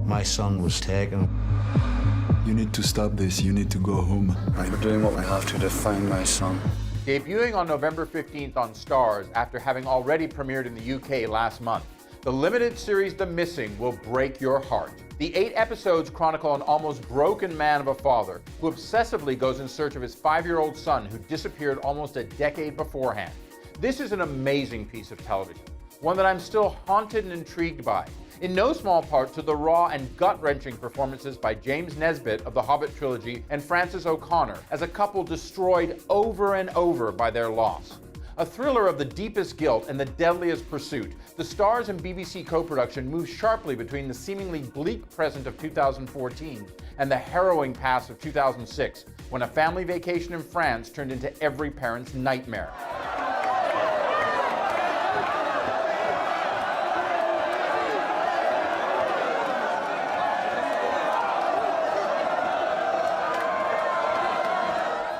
My son was taken. You need to stop this. You need to go home. We're doing what we have to find my son. Debuting on November 15th on Starz after having already premiered in the UK last month, the limited series The Missing will break your heart. The 8 episodes chronicle an almost broken man of a father who obsessively goes in search of his 5-year-old son who disappeared almost a decade beforehand. This is an amazing piece of television, one that I'm still haunted and intrigued by, in no small part to the raw and gut-wrenching performances by James Nesbitt of the Hobbit trilogy and Frances O'Connor as a couple destroyed over and over by their loss. A thriller of the deepest guilt and the deadliest pursuit, the Starz and BBC co-production moves sharply between the seemingly bleak present of 2014 and the harrowing past of 2006, when a family vacation in France turned into every parent's nightmare.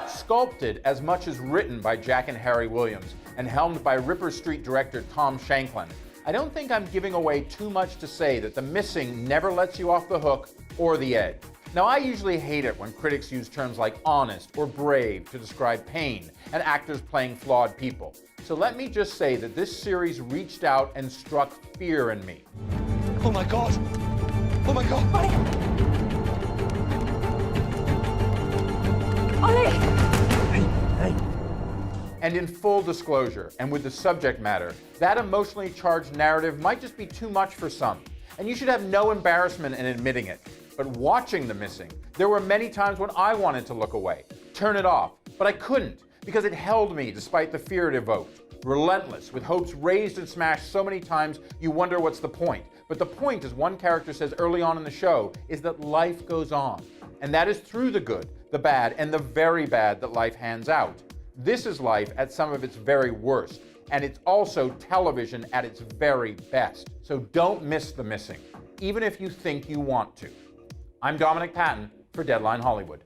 Sculpted as much as written by Jack and Harry Williams and helmed by Ripper Street director Tom Shanklin, I don't think I'm giving away too much to say that The Missing never lets you off the hook or the edge. Now, I usually hate it when critics use terms like honest or brave to describe pain and actors playing flawed people. So let me just say that this series reached out and struck fear in me. Oh my God! Oh my God! Ollie! And in full disclosure, and with the subject matter, that emotionally charged narrative might just be too much for some, and you should have no embarrassment in admitting it. But watching The Missing, there were many times when I wanted to look away, turn it off, but I couldn't, because it held me despite the fear it evoked. Relentless, with hopes raised and smashed so many times you wonder what's the point. But the point, as one character says early on in the show, is that life goes on. And that is through the good, the bad, and the very bad that life hands out. This is life at some of its very worst, and it's also television at its very best. So don't miss The Missing, even if you think you want to. I'm Dominic Patten for Deadline Hollywood.